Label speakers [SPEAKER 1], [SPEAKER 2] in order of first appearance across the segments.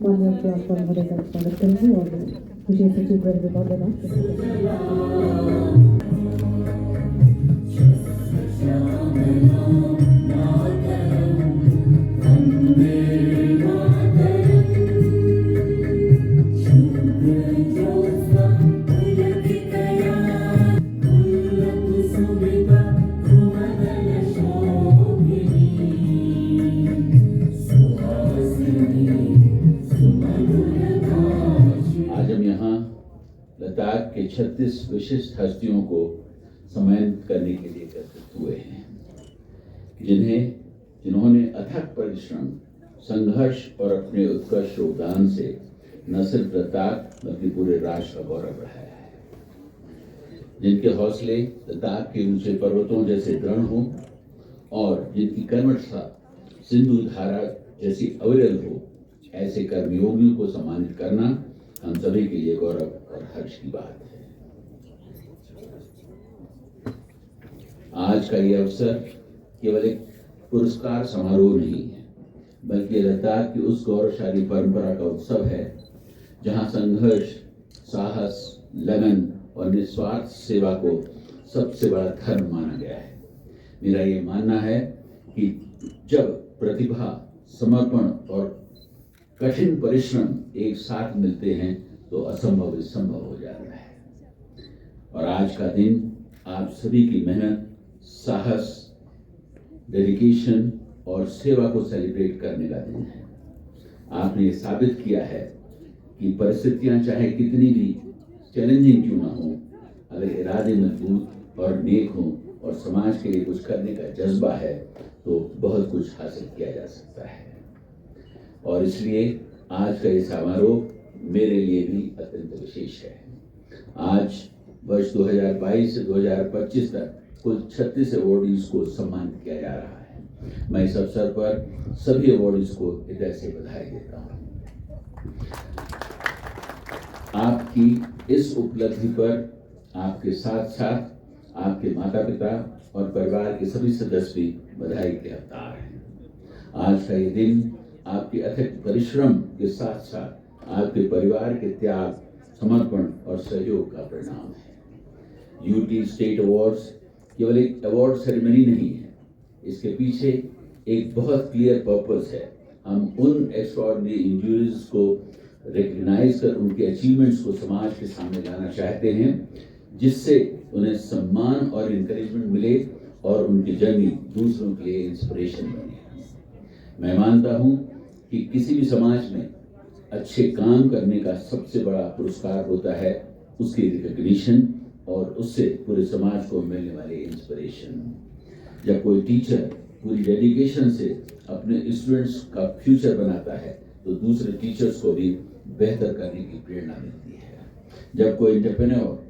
[SPEAKER 1] माननीय उपराष्ट्रपति महोदय का स्वागत करेंगे और विशेष सचिव गृह विभाग
[SPEAKER 2] लद्दाख के 36 विशिष्ट हस्तियों को सम्मानित करने के लिए एकत्रित हुए हैं, जिन्होंने अथक परिश्रम, संघर्ष और अपने उत्कृष्ट योगदान से न सिर्फ लद्दाख बल्कि पूरे राष्ट्र का गौरव बढ़ाया है। जिनके हौसले लद्दाख के ऊंचे पर्वतों जैसे दृढ़ हों और जिनकी कर्मठता सिंधु धारा जैसी अविरल हो, ऐसे कर्मयोगियों को सम्मानित करना हम सभी के लिए गौरव और हर्ष की बात है। आज का ये अवसर केवल एक पुरस्कार समारोह नहीं है, बल्कि लद्दाख की उस गौरवशाली परंपरा का उत्सव है जहां संघर्ष, साहस, लगन और निस्वार्थ सेवा को सबसे बड़ा धर्म माना गया है। मेरा ये मानना है कि जब प्रतिभा, समर्पण और कठिन परिश्रम एक साथ मिलते हैं तो असंभव संभव हो जाता है। और आज का दिन आप सभी की मेहनत, साहस, डेडिकेशन और सेवा को सेलिब्रेट करने का दिन है। आपने ये साबित किया है कि परिस्थितियां चाहे कितनी भी चैलेंजिंग क्यों ना हो, अगर इरादे मजबूत और नेक हों और समाज के लिए कुछ करने का जज्बा है तो बहुत कुछ हासिल किया जा सकता है। और इसलिए आज का ये समारोह मेरे लिए भी अत्यंत विशेष है। आज वर्ष 2022 से 2025 तक कुल 36 अवॉर्डीज को सम्मानित किया जा रहा है। मैं इस अवसर पर सभी अवॉर्डीज को हृदय से बधाई देता हूँ। आपकी इस उपलब्धि पर आपके साथ साथ आपके माता पिता और परिवार के सभी सदस्य भी बधाई के हकदार हैं। आज का ये दिन आपके अथक परिश्रम के साथ साथ आपके परिवार के त्याग, समर्पण और सहयोग का परिणाम है। यूटी स्टेट अवार्ड्स केवल एक अवार्ड सेरेमनी नहीं है, इसके पीछे एक बहुत क्लियर पर्पस है। हम उन एक्स्ट्राऑर्डिनरी इंडिविजुअल्स को रिकग्नाइज कर उनके अचीवमेंट्स को समाज के सामने लाना चाहते हैं, जिससे उन्हें सम्मान और इंकरेजमेंट मिले और उनकी जर्नी दूसरों के लिए इंस्पिरेशन बने। मैं मानता हूं कि किसी भी समाज में अच्छे काम करने का सबसे बड़ा पुरस्कार होता है उसकी रिकग्निशन और उससे पूरे समाज को मिलने वाली इंस्पिरेशन। जब कोई टीचर पूरी डेडिकेशन से अपने स्टूडेंट्स का फ्यूचर बनाता है तो दूसरे टीचर्स को भी बेहतर करने की प्रेरणा मिलती है। जब कोई एंटरप्रेन्योर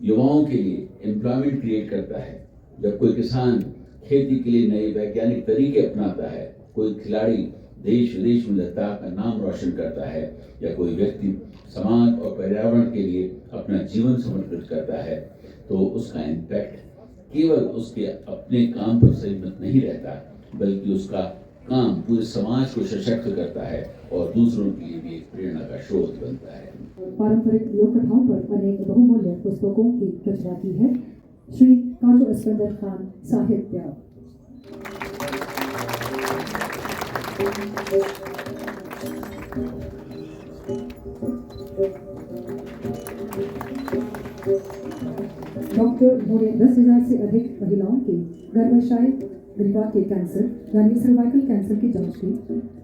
[SPEAKER 2] युवाओं के लिए एम्प्लॉयमेंट क्रिएट करता है, जब कोई किसान खेती के लिए नए वैज्ञानिक तरीके अपनाता है, कोई खिलाड़ी देश विदेश में लद्दाख का नाम रोशन करता है, या कोई व्यक्ति समाज और पर्यावरण के लिए अपना जीवन समर्पित करता है, तो उसका इम्पैक्ट केवल उसके अपने काम पर सीमित नहीं रहता, बल्कि उसका काम पूरे समाज को सशक्त करता है और दूसरों के लिए भी एक प्रेरणा का स्रोत बनता है।
[SPEAKER 1] पारंपरिक लोक कथाओं पर अनेक बहुमूल्य पुस्तकों की रचना की है। श्री काजू अस्कंदर खान साहित्य। डॉक्टर ने 10,000 से अधिक महिलाओं के गर्भाशय गृह के कैंसर यानी सर्वाइकल कैंसर की जांच की।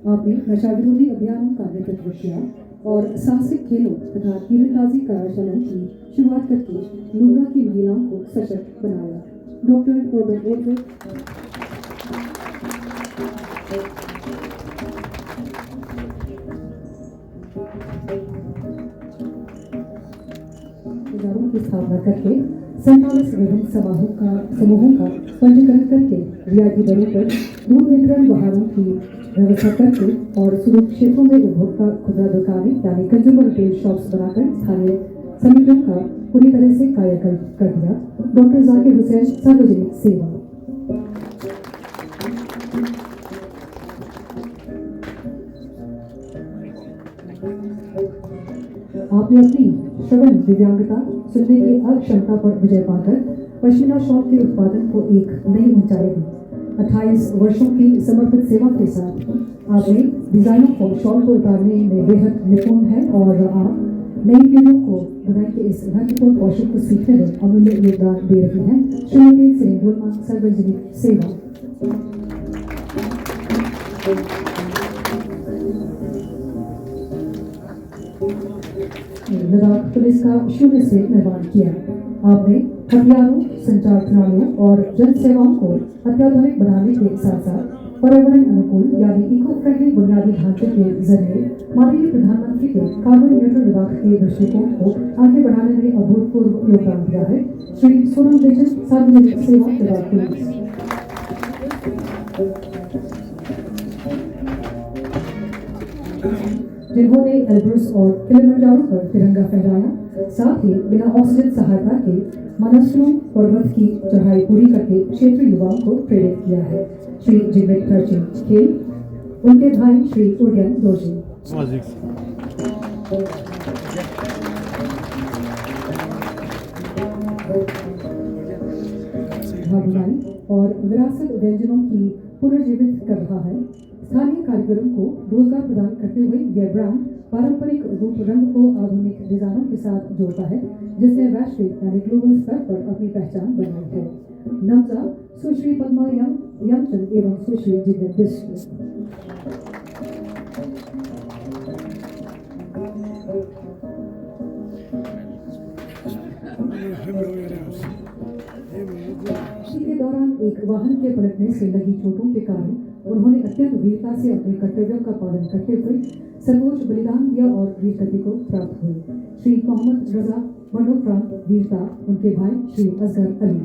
[SPEAKER 1] आपने नशा विरोधी अभियानों का नेतृत्व किया और साहसिक खेलों तथा तीरंदाजी कार्यशालाओं की शुरुआत करके लूबरा की महिलाओं को सशक्त बनाया। डॉक्टर की स्थापना करके 47 विभिन्न समूहों का पंजीकरण करके रियायती दरों पर दूध वितरण वाहनों की व्यवस्था करके और सुदूर क्षेत्रों में उपभोक्ता खुदरा दुकानें यानी कंज्यूमर रिटेल शॉप्स बनाकर स्थानीय समितियों का पूरी तरह से कायाकल्प कर दिया। डॉक्टर जाकिर हुसैन सार्वजनिक सेवा। आपने अपनी श्रवण दिव्यांगता, सुनने की अक्षमता पर विजय पाकर पश्मीना शॉल के उत्पादन को एक नई ऊंचाई दी। 28 वर्षों की समर्पित सेवा के साथ आपने डिजाइनों को शॉल को उतारने में बेहद निपुण है और आप नई पीढ़ियों को बुनाई के इस महत्वपूर्ण कौशल को सीखने में अमूल्य योगदान दे रही हैं। श्रीमती सिंह सार्वजनिक सेवा। लद्दाख पुलिस का शून्य से निर्माण किया। आपने हथियारों, संचार प्रणालियों और जन सेवाओं को अत्याधुनिक बनाने के साथ साथ पर्यावरण अनुकूल यानी इको फ्रेंडली बुनियादी ढांचे के जरिए माननीय प्रधानमंत्री के कार्बन न्यूट्रल लद्दाख के दृष्टिकोण को आगे बढ़ाने में अभूतपूर्व योगदान दिया है। श्री सोनम बेजन, सार्वजनिक सेवा लद्दाख पुलिस। जिन्होंने एल्ब्रुस और किलिमंजारो पर तिरंगा फहराया, साथ ही बिना ऑक्सीजन सहायता के मानसरों पर्वत की चढ़ाई पूरी करके क्षेत्रीय युवाओं को प्रेरित किया है। श्री जिगमेट थर्चिन खेल, उनके भाई श्री उर्गेन दोषी। भागीदारी और विरासत व्यंजनों की पुनर्जीवित कर रहा है। स्थानीय कारीगरों को रोजगार प्रदान करते हुए यह ब्रांड पारंपरिक रूप रंग को आधुनिक डिजाइनों के साथ जोड़ता है, जिसने वैश्विक यानी ग्लोबल स्तर पर अपनी पहचान बनाई है। नमजा सुश्री पद्मा यमचंद एवं सुश्री जिगमेट बिष्ट। के दौरान एक वाहन के पलटने से लगी चोटों के कारण उन्होंने अत्यंत वीरता से अपने कर्तव्यों का पालन करते हुए सर्वोच्च बलिदान दिया और वीर गति को प्राप्त हुई। श्री मोहम्मद रजा मरणोपरांत वीरता उनके भाई श्री असगर अली।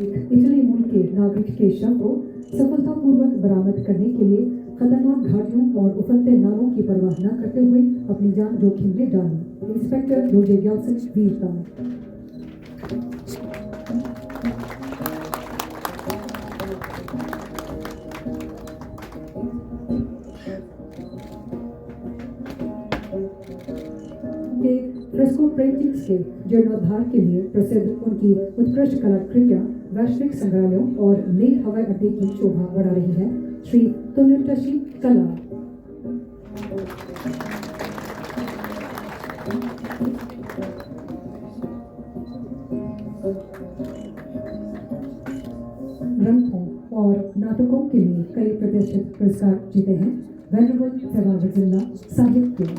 [SPEAKER 1] एक इटली मूल के नागरिक के शव को सफलतापूर्वक बरामद करने के लिए खतरनाक घाटियों और उफलते नालों की परवाह न करते हुए अपनी जान जोखिम में डाली। इंस्पेक्टर रोजे ग्याल्सन वीरता। फ्रेस्को पेंटिंग्स के जीर्णोद्धार के लिए प्रसिद्ध उनकी उत्कृष्ट कलाकृतियां वैश्विक संग्रहालयों और नई हवाई अड्डे की शोभा बढ़ा रही है। श्री तोनुटशी कला। ग्रंथों और नाटकों के लिए कई प्रतिष्ठित पुरस्कार जीते हैं। वेनरेबल सेवाजिल्ला साहित्य।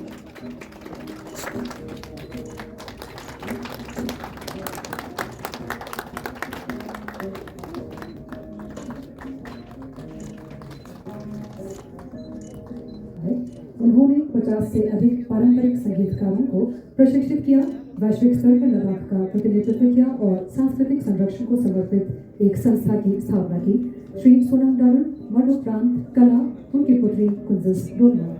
[SPEAKER 1] उन्होंने 50 से अधिक पारंपरिक संगीतकारों को प्रशिक्षित किया, वैश्विक स्तर पर लद्दाख का प्रतिनिधित्व किया और सांस्कृतिक संरक्षण को समर्पित एक संस्था की स्थापना की। श्री सोनम डारुल मरणोपरांत कला, उनकी पुत्री कुंजस डोलमा।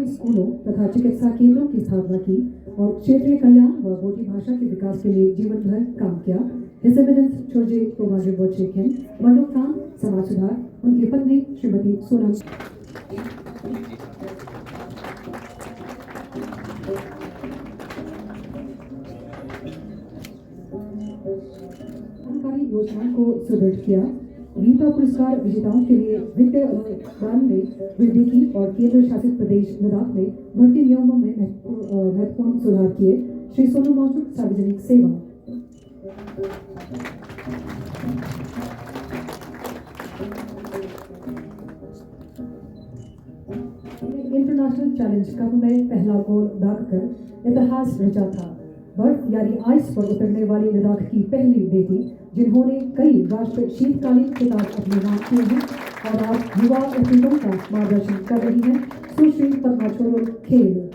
[SPEAKER 1] स्कूलों तथा चिकित्सा केंद्रों की स्थापना की और क्षेत्रीय कल्याण व बोटी भाषा के विकास के लिए जीवन भर काम किया। हिज एमिनेंस छोजे तोमाजे बोचेकेन मरणोपरांत समाज सुधार, उनकी पत्नी श्रीमती सोनम। सरकारी योजनाओं को सुदृढ़ किया। रीता पुरस्कार विजेताओं के लिए वित्तीय अनुदान में वृद्धि की और केंद्र शासित प्रदेश लद्दाख में भर्ती नियमों में महत्वपूर्ण सुधार किए। श्री सोनम मौजूद सार्वजनिक सेवा। इंटरनेशनल चैलेंज कप में पहला गोल दागकर इतिहास रचा था। बर्फ यानी आइस पर उतरने वाली लद्दाख की पहली बेटी, जिन्होंने कई राष्ट्रीय शीतकालीन खिताब अपने नाम किए हैं और आज युवा एथलीटों का मार्गदर्शन कर रही हैं। सुश्री पद्मा छोरो खेल।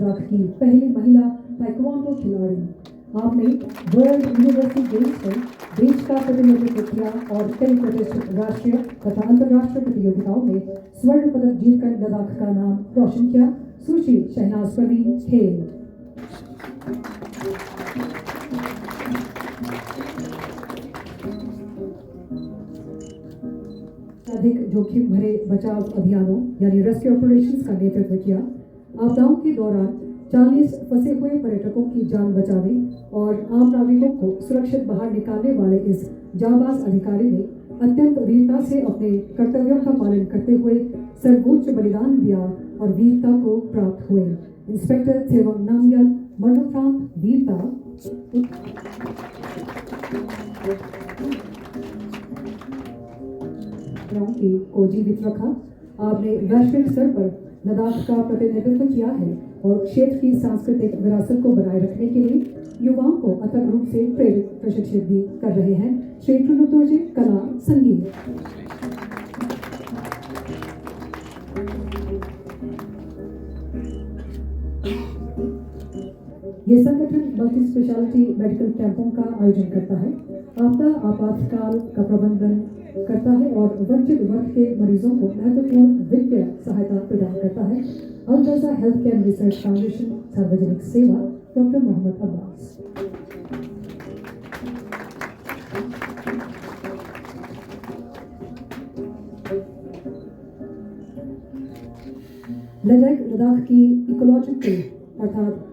[SPEAKER 1] लद्दाख की पहली महिला ताइक्वांडो खिलाड़ी। आपने वर्ल्ड यूनिवर्सिटी गेम्स में देश का प्रतिनिधित्व किया और कई प्रतिष्ठित राष्ट्रीय तथा अंतर्राष्ट्रीय प्रतियोगिताओं में स्वर्ण पदक जीतकर लद्दाख का नाम रोशन किया। सुश्री शहनाज परवीन खेल। अधिक जोखिम भरे बचाव अभियानों यानी रेस्क्यू ऑपरेशंस का नेतृत्व किया। आपदाओं के दौरान 40 फंसे हुए पर्यटकों की जान बचाने और आम नागरिकों को सुरक्षित बाहर निकालने वाले इस जाबाज अधिकारी ने अत्यंत वीरता से अपने कर्तव्यों का पालन करते हुए सर्वोच्च बलिदान दिया और वीरता को प्राप्त हुए। इंस्पेक्टर थेवंग नामग्याल मरणोपरांत वीरता को जीवित रखा। आपने वैश्विक स्तर पर लद्दाख का प्रतिनिधित्व किया है और क्षेत्र की सांस्कृतिक विरासत को बनाए रखने के लिए युवाओं को अथक रूप से प्रेरित प्रशिक्षित भी कर रहे हैं। श्री टुनुतोजे कला संगीत। ये संगठन मल्टी स्पेशलिटी मेडिकल कैंपों का आयोजन करता है, आपदा आपातकाल का प्रबंधन करता है और वंचित वर्ग के मरीजों को महत्वपूर्ण वित्तीय सहायता प्रदान करता है। अल रज़ा हेल्थ केयर रिसर्च फाउंडेशन सार्वजनिक सेवा डॉक्टर मोहम्मद अब्बास। लेडेक लद्दाख की इकोलॉजिकल अर्थात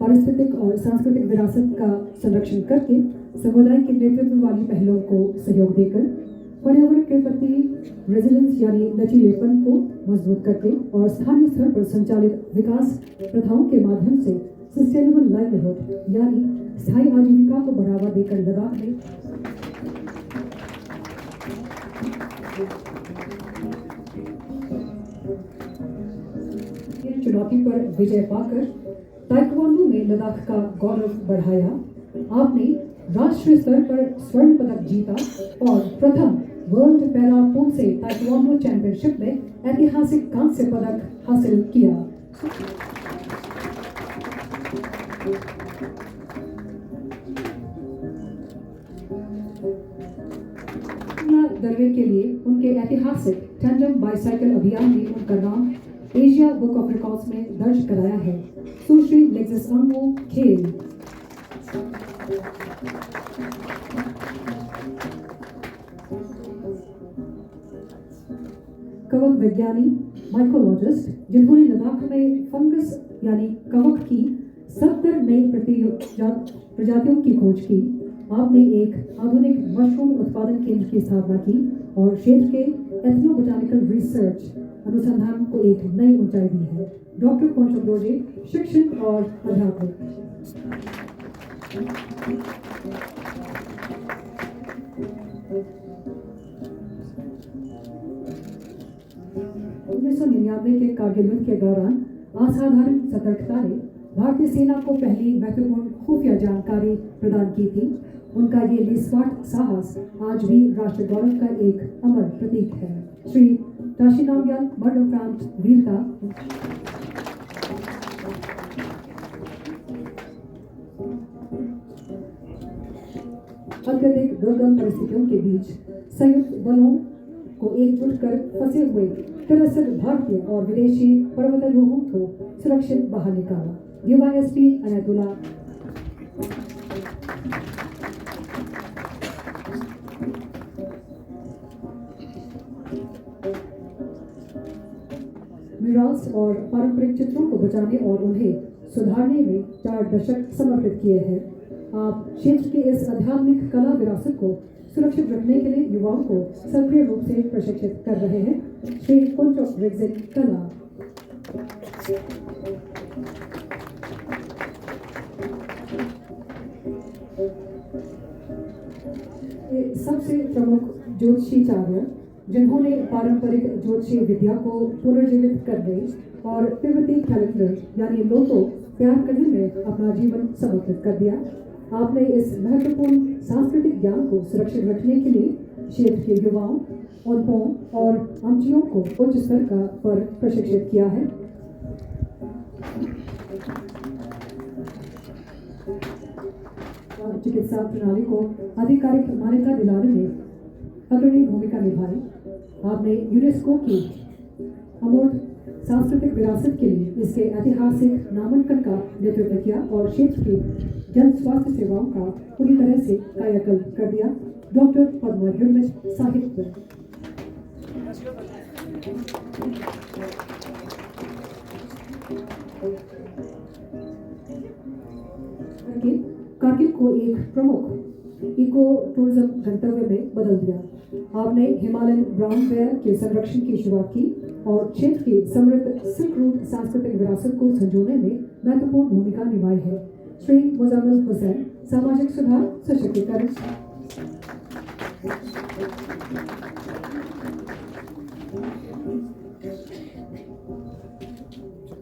[SPEAKER 1] पारिस्थितिक और सांस्कृतिक विरासत का संरक्षण करके समुदाय के नेतृत्व वाली पहलों को सहयोग देकर पर्यावरण के प्रति रेजिलेंस यानी लचीलेपन को मजबूत करके और स्थानीय स्तर पर संचालित विकास प्रथाओं के माध्यम से सस्टेनेबल लाइवलीहुड यानी स्थायी आजीविका को बढ़ावा देकर लद्दाख में चुनौती पर विजय पाकर ताइक्वांडो में लद्दाख का गौरव बढ़ाया। आपने राष्ट्रीय स्तर पर स्वर्ण पदक जीता और प्रथम वर्ल्ड पैरा पोंसे ताइक्वांडो चैंपियनशिप में ऐतिहासिक कांस्य पदक हासिल किया। दरवे के लिए उनके ऐतिहासिक टैंडम बाइसाइकिल अभियान में उनका नाम एशिया बुक ऑफ रिकॉर्ड्स में दर्ज कराया है। सुश्री लेक्सिस अंगो खेल। कवक वैज्ञानी माइकोलॉजिस्ट जिन्होंने लद्दाख में फंगस यानी कवक की 70 नई प्रजातियों की खोज की। आपने एक आधुनिक मशरूम उत्पादन केंद्र की स्थापना की और क्षेत्र के एथनो बोटानिकल रिसर्च अनुसंधान को एक नई ऊंचाई दी है। डॉक्टर पोंचोग्लोजे शिक्षक और अध्यापक। 1999 के कारगिल युद्ध के दौरान असाधारण सतर्कता ने भारतीय सेना को पहली महत्वपूर्ण खुफिया जानकारी प्रदान की थी। उनका ये निस्वार्थ साहस आज भी राष्ट्र गौरव का एक अमर प्रतीक है। श्री ताशी नामग्याल मरणोपरांत वीरता। अत्यधिक दुर्गम परिस्थितियों के बीच संयुक्त बलों को एकजुट कर फंसे हुए 63 भारतीय और विदेशी पर्वतारोहियों को सुरक्षित बाहर निकाला। डीवाईएसपी अनायतुल्लाह म्यूरल्स और पारंपरिक चित्रों को बचाने और उन्हें सुधारने में 4 दशक समर्पित किए हैं। आप क्षेत्र की इस आध्यात्मिक कला विरासत को सुरक्षित रखने के लिए युवाओं को सक्रिय रूप से प्रशिक्षित कर रहे हैं। श्री पोंचोक रिग्जिन कला। सबसे प्रमुख ज्योतिषीचार्य जिन्होंने पारंपरिक ज्योतिषीय विद्या को पुनर्जीवित करने और तिब्बती कैलेंडर यानी लोको तैयार करने में अपना जीवन समर्पित कर दिया। आपने इस महत्वपूर्ण सांस्कृतिक ज्ञान को सुरक्षित रखने के लिए क्षेत्र के युवाओं अनुभवों और अमचियों को उच्च स्तर पर प्रशिक्षित किया है। चिकित्सा प्रणाली को आधिकारिक मान्यता दिलाने में अग्रणी भूमिका निभाई। आपने यूनेस्को की अमूर्त सांस्कृतिक विरासत के लिए इसके ऐतिहासिक नामांकन का नेतृत्व किया और क्षेत्र की जन स्वास्थ्य सेवाओं का पूरी तरह से कायाकल्प कर दिया। डॉक्टर पद्मा हिरमिट साहित्य। कारगिल को एक प्रमुख इको टूरिज्म गंतव्य में बदल दिया। आपने हिमालयन ब्राउन बेयर के संरक्षण की शुरुआत की और क्षेत्र की समृद्ध सिल्क रूट सांस्कृतिक विरासत को संजोने में महत्वपूर्ण भूमिका निभाई है। श्री मुजम्मिल हुसैन, सामाजिक सुधार सशक्तिकरण।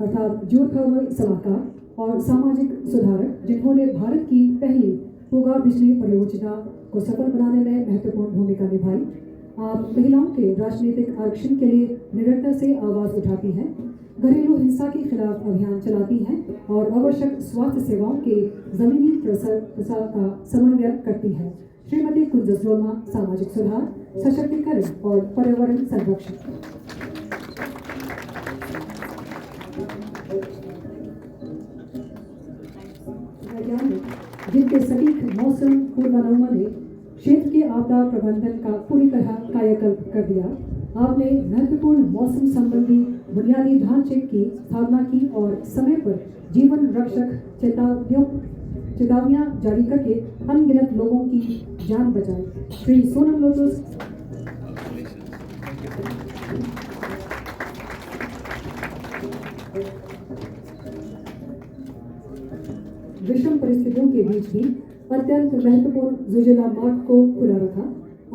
[SPEAKER 1] अर्थात जियोथर्मल सलाहकार और सामाजिक सुधारक जिन्होंने भारत की पहली पूगा बिजली परियोजना को सफल बनाने में महत्वपूर्ण भूमिका निभाई। आप महिलाओं के राजनीतिक आरक्षण के लिए निरंतर से आवाज उठाती हैं, घरेलू हिंसा के खिलाफ अभियान चलाती हैं और आवश्यक स्वास्थ्य सेवाओं के जमीनी प्रसार का समन्वय करती है। श्रीमती कुंजस डोलमा, सामाजिक सुधार सशक्तिकरण और पर्यावरण संरक्षण। जिनके सटीक मौसम पूर्वानुमान ने क्षेत्र के आपदा प्रबंधन का पूरी तरह कायाकल्प कर दिया। आपने महत्वपूर्ण मौसम संबंधी बुनियादी ढांचे की स्थापना की और समय पर जीवन रक्षक चेतावनियां जारी करके अनगिनत लोगों की जान बचाई। श्री सोनम लोटस, विषम परिस्थितियों के बीच भी अत्यंत महत्वपूर्ण जुजेला मार्ग को खुला रखा।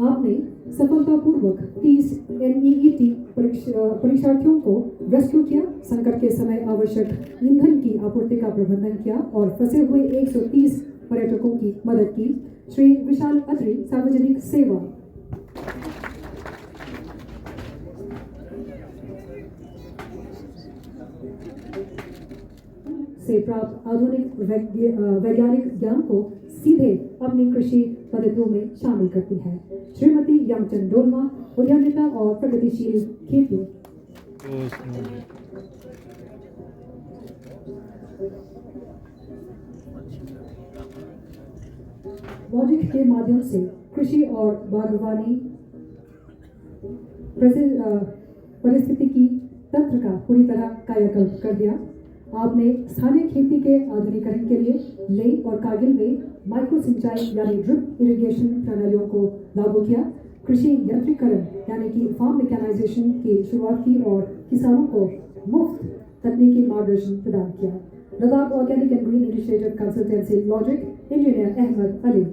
[SPEAKER 1] आपने सफलतापूर्वक 30 NEET परीक्षार्थियों को रेस्क्यू किया, संकट के समय आवश्यक ईंधन की आपूर्ति का प्रबंधन किया और फंसे हुए 130 पर्यटकों की मदद की। श्री विशाल अत्री, सार्वजनिक सेवा। से प्राप्त आधुनिक वैज्ञानिक ज्ञान को सीधे अपनी कृषि पद्धतियों में शामिल करती है। श्रीमती यामचंद डोलमा, उद्यमिता और प्रगतिशील खेती। लॉजिक के माध्यम से कृषि और बागवानी परिस्थितिकी तंत्र का पूरी तरह कायाकल्प कर दिया। आपने स्थानीय खेती के आधुनिकीकरण के लिए लेह और कारगिल में माइक्रो सिंचाई यानी ड्रिप इरिगेशन प्रणालियों को लागू किया। कृषि यंत्रीकरण यानी कि फार्म मैकेनाइजेशन की शुरुआत की और किसानों को मुफ्त तकनीकी मार्गदर्शन प्रदान किया। Ladakh organic and green initiative consultancy logic, engineer Ahmed Ali.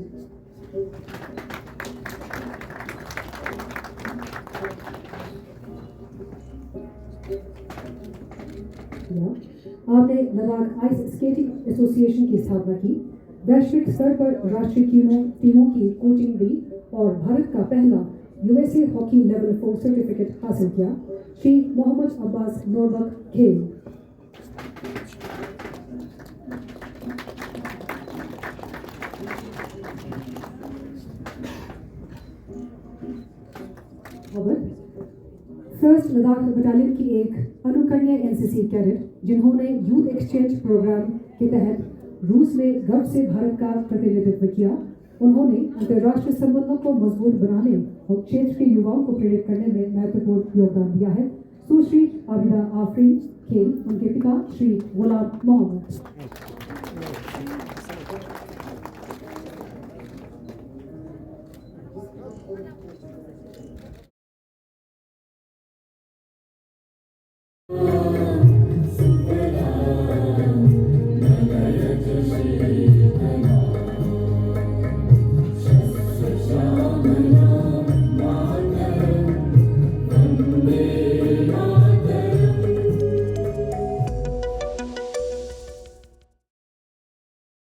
[SPEAKER 1] आपने लद्दाख आइस स्केटिंग एसोसिएशन की स्थापना की, वैश्विक स्तर पर राष्ट्रीय टीमों की कोचिंग दी और भारत का पहला USA हॉकी लेवल 4 सर्टिफिकेट हासिल किया। श्री मोहम्मद अब्बास नोरबक, खेल। फर्स्ट लद्दाख बटालियन की एक अनुकरणीय NCC कैडेट जिन्होंने यूथ एक्सचेंज प्रोग्राम के तहत रूस में गर्व से भारत का प्रतिनिधित्व किया। उन्होंने अंतर्राष्ट्रीय संबंधों को मजबूत बनाने और क्षेत्र के युवाओं को प्रेरित करने में महत्वपूर्ण योगदान दिया है। सुश्री आबिदा आफरीन, खेल। उनके पिता श्री गुलाम मोहम्मद।